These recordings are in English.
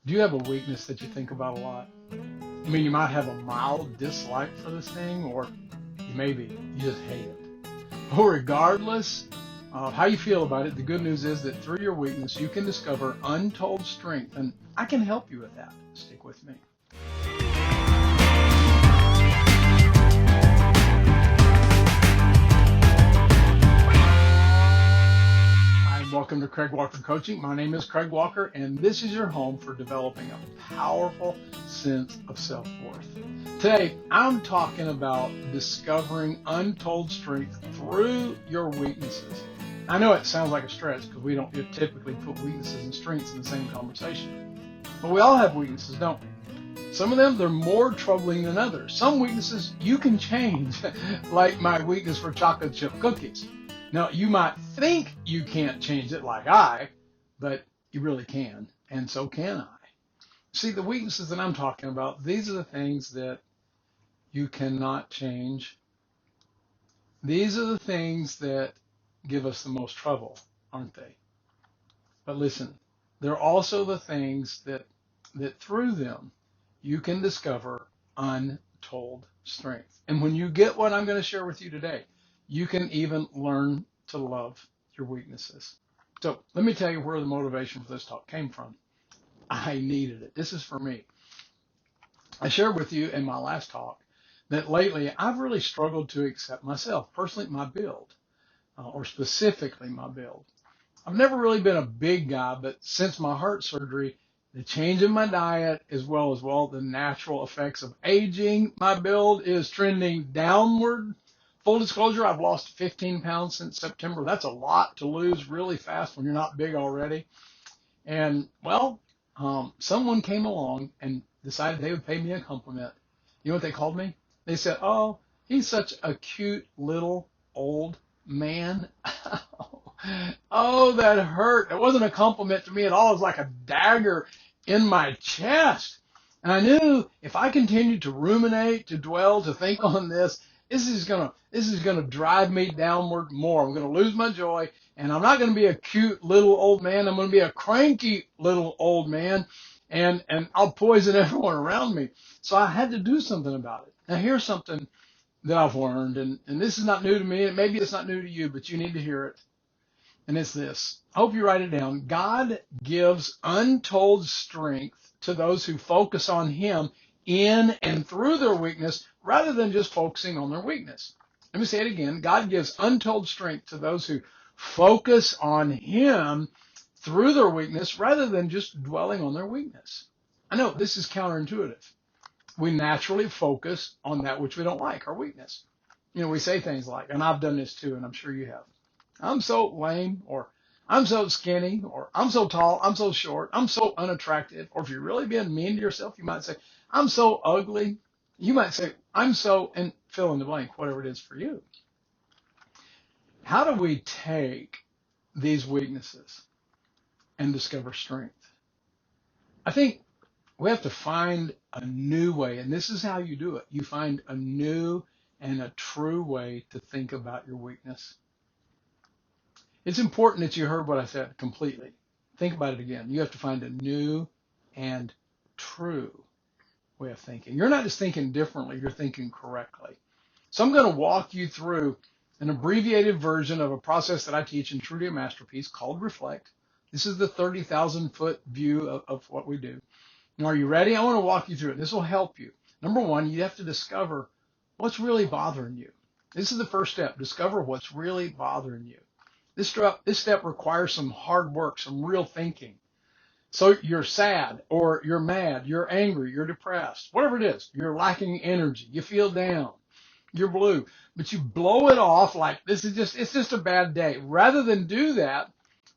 Do you have a weakness that you think about a lot? I mean, you might have a mild dislike for this thing, or you just hate it. But regardless of how you feel about it, the good news is that through your weakness, you can discover untold strength, and I can help you with that. Stick with me. Welcome to Craig Walker Coaching. My name is Craig Walker, and this is your home for developing a powerful sense of self-worth. Today, I'm talking about discovering untold strength through your weaknesses. I know it sounds like a stretch because we don't typically put weaknesses and strengths in the same conversation. But we all have weaknesses, don't we? Some of them, they're more troubling than others. Some weaknesses you can change, like my weakness for chocolate chip cookies. Now, you might think you can't change it like but you really can, and so can I. See, the weaknesses that I'm talking about, these are the things that you cannot change. These are the things that give us the most trouble, aren't they? But listen, they're also the things that through them you can discover untold strength. And when you get what I'm going to share with you today, you can even learn to love your weaknesses. So let me tell you where the motivation for this talk came from. I needed it. This is for me. I shared with you in my last talk that lately I've really struggled to accept myself, personally my build, or specifically my build. I've never really been a big guy, but since my heart surgery, the change in my diet, as well as the natural effects of aging, my build is trending downward. Full disclosure, I've lost 15 pounds since September. That's a lot to lose really fast when you're not big already. And, someone came along and decided they would pay me a compliment. You know what they called me? They said, "Oh, he's such a cute little old man." Oh, that hurt. It wasn't a compliment to me at all. It was like a dagger in my chest. And I knew if I continued to ruminate, to dwell, to think on this is gonna drive me downward more. I'm gonna lose my joy, and I'm not gonna be a cute little old man. I'm gonna be a cranky little old man, and I'll poison everyone around me. So I had to do something about it. Now here's something that I've learned, and this is not new to me, and maybe it's not new to you, but you need to hear it. And it's this. I hope you write it down. God gives untold strength to those who focus on Him in and through their weakness rather than just focusing on their weakness. Let me say it again. God gives untold strength to those who focus on Him through their weakness rather than just dwelling on their weakness. I know this is counterintuitive. We naturally focus on that which we don't like, our weakness. We say things like, and I've done this too, and I'm sure you have, "I'm so lame," or "I'm so skinny," or "I'm so tall," "I'm so short," "I'm so unattractive." Or if you're really being mean to yourself, you might say, "I'm so ugly." You might say, "I'm so," and fill in the blank, whatever it is for you. How do we take these weaknesses and discover strength? I think we have to find a new way, and this is how you do it. You find a new and a true way to think about your weakness. It's important that you heard what I said completely. Think about it again. You have to find a new and true way of thinking. You're not just thinking differently, you're thinking correctly. So I'm going to walk you through an abbreviated version of a process that I teach in Truly a Masterpiece called Reflect. This is the 30,000-foot view of what we do. Now, are you ready? I want to walk you through it. This will help you. Number one, you have to discover what's really bothering you. This is the first step. Discover what's really bothering you. This step requires some hard work, some real thinking. So you're sad, or you're mad, you're angry, you're depressed, whatever it is. You're lacking energy. You feel down. You're blue. But you blow it off like it's just a bad day. Rather than do that,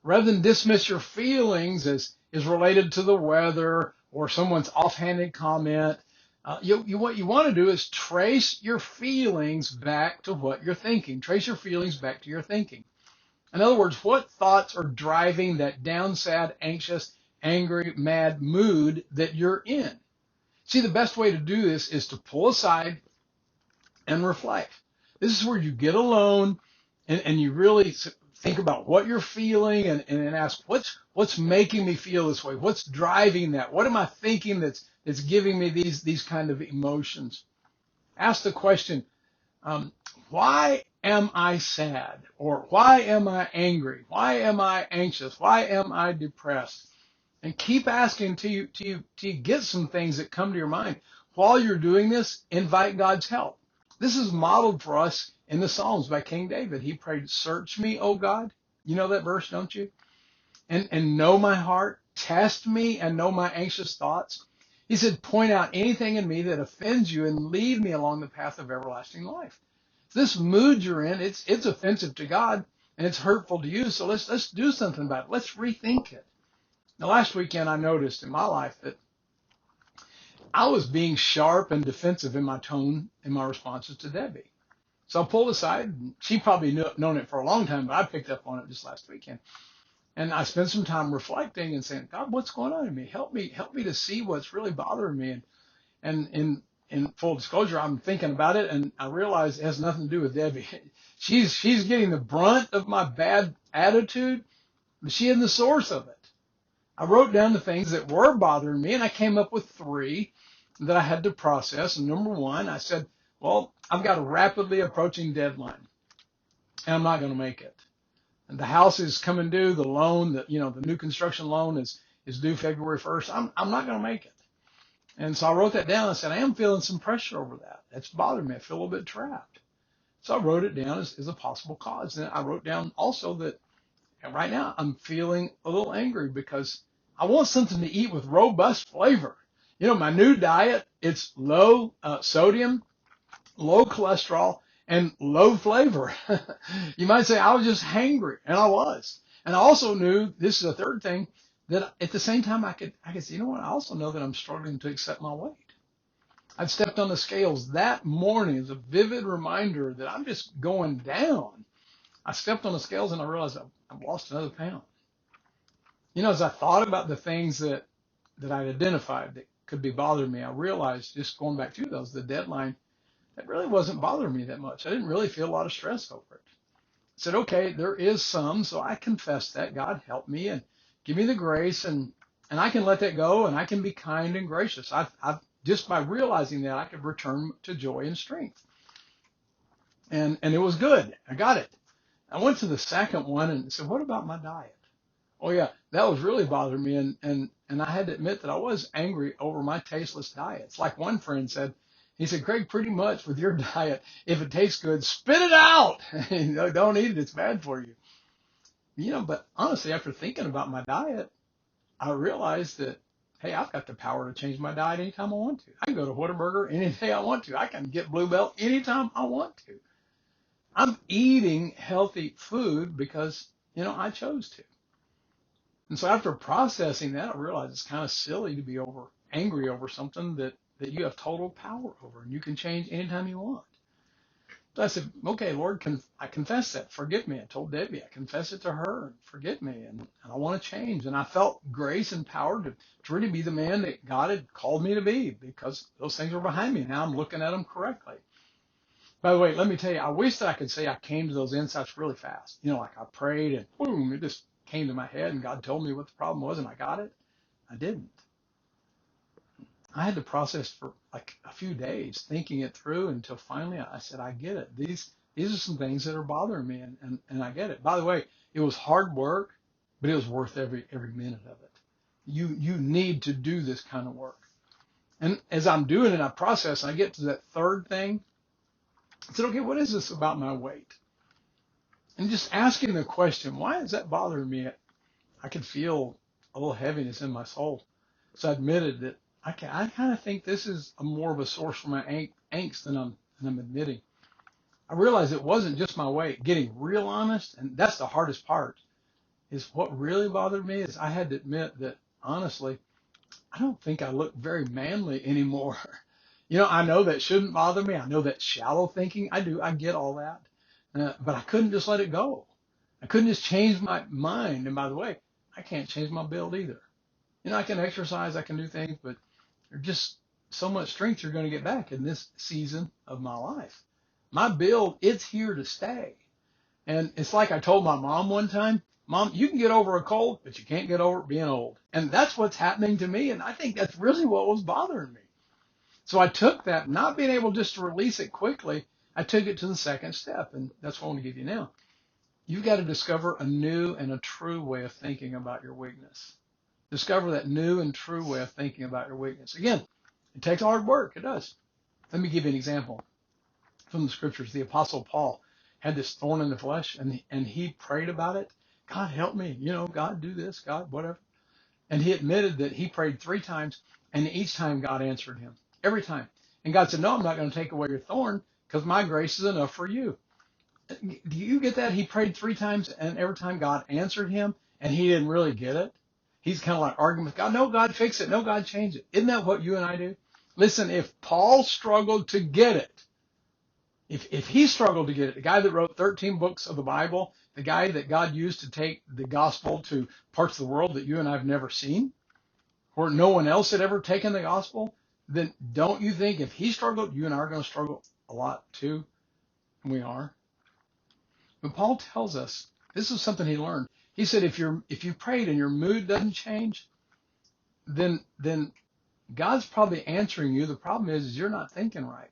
rather than dismiss your feelings as is related to the weather or someone's offhanded comment, what you want to do is trace your feelings back to what you're thinking. Trace your feelings back to your thinking. In other words, what thoughts are driving that down, sad, anxious, angry, mad mood that you're in? See, the best way to do this is to pull aside and reflect. This is where you get alone and you really think about what you're feeling and then ask what's making me feel this way? What's driving that? What am I thinking that's giving me these kind of emotions? Ask the question, why am I sad? Or why am I angry? Why am I anxious? Why am I depressed? And keep asking till you get some things that come to your mind. While you're doing this, invite God's help. This is modeled for us in the Psalms by King David. He prayed, "Search me, O God." You know that verse, don't you? And know my heart. Test me and know my anxious thoughts. He said, point out anything in me that offends you and lead me along the path of everlasting life. This mood you're in, it's offensive to God and it's hurtful to you. So let's do something about it. Let's rethink it. Now, last weekend I noticed in my life that I was being sharp and defensive in my tone in my responses to Debbie. So I pulled aside. And she probably known it for a long time, but I picked up on it just last weekend. And I spent some time reflecting and saying, God, what's going on in me? Help me to see what's really bothering me. And in full disclosure, I'm thinking about it, and I realize it has nothing to do with Debbie. She's getting the brunt of my bad attitude, but she isn't the source of it. I wrote down the things that were bothering me, and I came up with 3 that I had to process. And number 1, I said, well, I've got a rapidly approaching deadline, and I'm not going to make it. And the house is coming due. The loan, the new construction loan is due February 1st. I'm not going to make it. And so I wrote that down. I said, I am feeling some pressure over that. That's bothering me. I feel a little bit trapped. So I wrote it down as a possible cause. And I wrote down also that right now I'm feeling a little angry because I want something to eat with robust flavor. My new diet, it's low sodium, low cholesterol, and low flavor. You might say I was just hangry, and I was. And I also knew, this is a third thing, that at the same time I could say, you know what, I also know that I'm struggling to accept my weight. I'd stepped on the scales that morning as a vivid reminder that I'm just going down. I stepped on the scales and I realized I've lost another pound. As I thought about the things that I'd identified that could be bothering me, I realized, just going back to those, the deadline, that really wasn't bothering me that much. I didn't really feel a lot of stress over it. I said, okay, there is some, so I confess that. God, help me and give me the grace, and I can let that go, and I can be kind and gracious. I've just by realizing that, I could return to joy and strength. And it was good. I got it. I went to the second one and said, what about my diet? Oh yeah, that was really bothering me, and I had to admit that I was angry over my tasteless diet. It's like one friend said. He said, Craig, pretty much with your diet, if it tastes good, spit it out. Don't eat it. It's bad for you. But honestly, after thinking about my diet, I realized that, hey, I've got the power to change my diet anytime I want to. I can go to Whataburger any day I want to. I can get Blue Bell anytime I want to. I'm eating healthy food because, I chose to. And so after processing that, I realized it's kind of silly to be angry over something that you have total power over, and you can change anytime you want. So I said, okay, Lord, I confess that. Forgive me. I told Debbie, I confess it to her, and forgive me, and I want to change. And I felt grace and power to really be the man that God had called me to be, because those things were behind me. Now I'm looking at them correctly. By the way, let me tell you, I wish that I could say I came to those insights really fast. Like I prayed and boom, it just came to my head and God told me what the problem was and I got it. I didn't. I had to process for like a few days thinking it through until finally I said, I get it. These are some things that are bothering me and I get it. By the way, it was hard work, but it was worth every minute of it. You need to do this kind of work. And as I'm doing it, I process and I get to that third thing. I said, okay, what is this about my weight? And just asking the question, why is that bothering me? I could feel a little heaviness in my soul. So I admitted that I kind of think this is more of a source for my angst than I'm admitting. I realized it wasn't just my weight. Getting real honest, and that's the hardest part, is what really bothered me is I had to admit that, honestly, I don't think I look very manly anymore. I know that shouldn't bother me. I know that's shallow thinking. I do. I get all that. But I couldn't just let it go. I couldn't just change my mind. And by the way, I can't change my build either. I can exercise, I can do things, but there's just so much strength you're going to get back in this season of my life. My build, it's here to stay. And it's like I told my mom one time, Mom, you can get over a cold, but you can't get over it being old. And that's what's happening to me. And I think that's really what was bothering me. So I took that, not being able just to release it quickly, I took it to the second step. And that's what I want to give you now. You've got to discover a new and a true way of thinking about your weakness. Discover that new and true way of thinking about your weakness. Again, it takes hard work. It does. Let me give you an example from the scriptures. The Apostle Paul had this thorn in the flesh, and he prayed about it. God, help me. God, do this. God, whatever. And he admitted that he prayed 3 times, and each time God answered him. Every time. And God said, no, I'm not going to take away your thorn because my grace is enough for you. Do you get that? He prayed 3 times, and every time God answered him, and he didn't really get it. He's kind of like arguing with God. No, God, fix it. No, God, change it. Isn't that what you and I do? Listen, if Paul struggled to get it, if he struggled to get it, the guy that wrote 13 books of the Bible, the guy that God used to take the gospel to parts of the world that you and I have never seen, where no one else had ever taken the gospel, then don't you think if he struggled, you and I are going to struggle a lot too? And we are. But Paul tells us, this is something he learned. He said, if you prayed and your mood doesn't change, then God's probably answering you. The problem is you're not thinking right.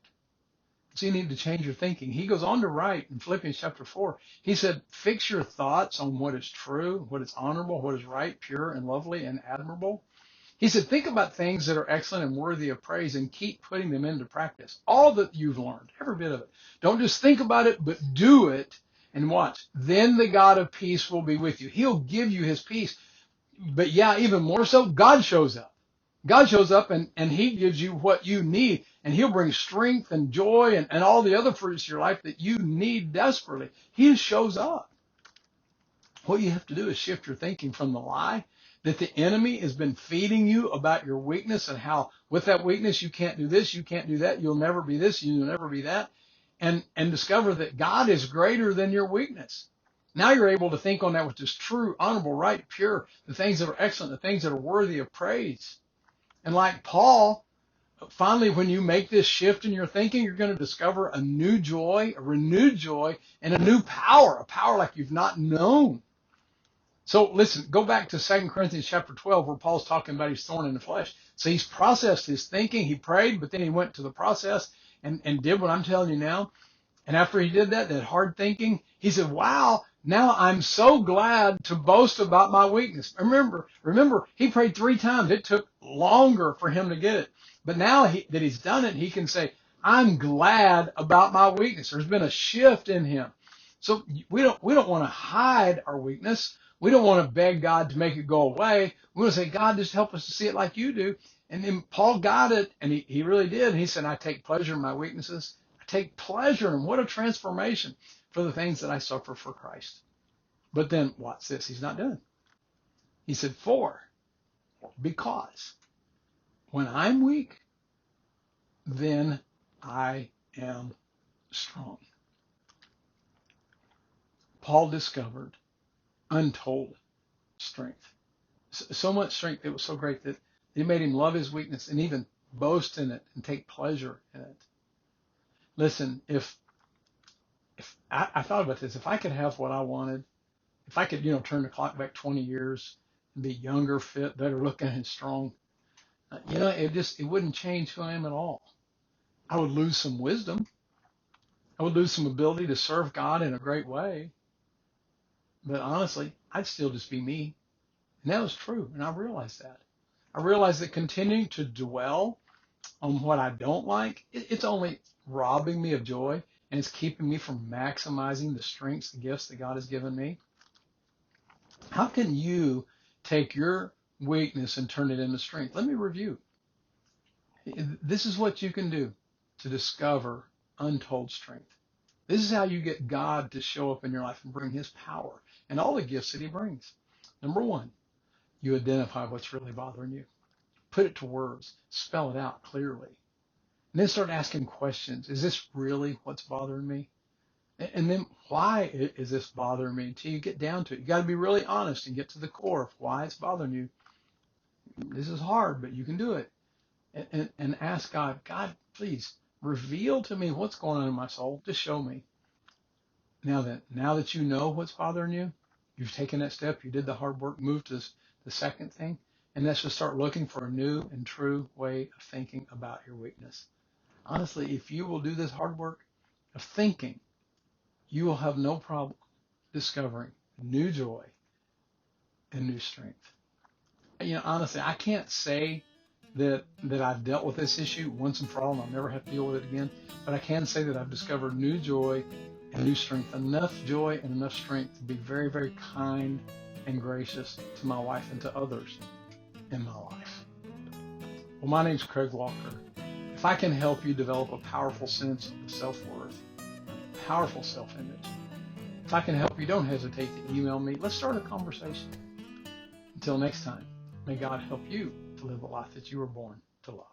So you need to change your thinking. He goes on to write in Philippians chapter 4. He said, fix your thoughts on what is true, what is honorable, what is right, pure and lovely and admirable. He said, think about things that are excellent and worthy of praise and keep putting them into practice. All that you've learned, every bit of it. Don't just think about it, but do it and watch. Then the God of peace will be with you. He'll give you his peace. But yeah, even more so, God shows up. God shows up and he gives you what you need, and he'll bring strength and joy and all the other fruits of your life that you need desperately. He shows up. What you have to do is shift your thinking from the lie that the enemy has been feeding you about your weakness and how with that weakness you can't do this, you can't do that, you'll never be this, you'll never be that, and discover that God is greater than your weakness. Now you're able to think on that which is true, honorable, right, pure, the things that are excellent, the things that are worthy of praise. And like Paul, finally, when you make this shift in your thinking, you're going to discover a new joy, a renewed joy, and a new power, a power like you've not known. So listen, go back to 2 Corinthians chapter 12, where Paul's talking about his thorn in the flesh. So he's processed his thinking. He prayed, but then he went to the process and did what I'm telling you now. And after he did that hard thinking, he said, wow, now I'm so glad to boast about my weakness. Remember, he prayed 3 times. It took longer for him to get it. But now that he's done it, he can say, I'm glad about my weakness. There's been a shift in him. So we don't want to hide our weakness. We don't want to beg God to make it go away. We want to say, God, just help us to see it like you do. And then Paul got it, and he really did. And he said, I take pleasure in my weaknesses. I take pleasure in what a transformation for the things that I suffer for Christ. But then watch this. He's not done. He said, because when I'm weak, then I am strong. Paul discovered untold strength. So much strength, it was so great that it made him love his weakness and even boast in it and take pleasure in it. Listen, if I thought about this, if I could have what I wanted, if I could, turn the clock back 20 years and be younger, fit, better looking and strong, it wouldn't change who I am at all. I would lose some wisdom. I would lose some ability to serve God in a great way. But honestly, I'd still just be me. And that was true. And I realized that. I realized that continuing to dwell on what I don't like, it's only robbing me of joy, and it's keeping me from maximizing the strengths, the gifts that God has given me. How can you take your weakness and turn it into strength? Let me review. This is what you can do to discover untold strength. This is how you get God to show up in your life and bring his power and all the gifts that he brings. Number 1, you identify what's really bothering you. Put it to words. Spell it out clearly. And then start asking questions. Is this really what's bothering me? And then why is this bothering me until you get down to it? You got to be really honest and get to the core of why it's bothering you. This is hard, but you can do it. And ask God, God, please reveal to me what's going on in my soul. Just show me. Now that you know what's bothering you, you've taken that step, you did the hard work, move to the second thing, and that's to start looking for a new and true way of thinking about your weakness. Honestly, if you will do this hard work of thinking, you will have no problem discovering new joy and new strength. Honestly, I can't say that I've dealt with this issue once and for all and I'll never have to deal with it again, but I can say that I've discovered new joy and new strength, enough joy and enough strength to be very, very kind and gracious to my wife and to others in my life. Well, my name's Craig Walker. If I can help you develop a powerful sense of self-worth, powerful self-image, if I can help you, don't hesitate to email me. Let's start a conversation. Until next time, may God help you to live a life that you were born to love.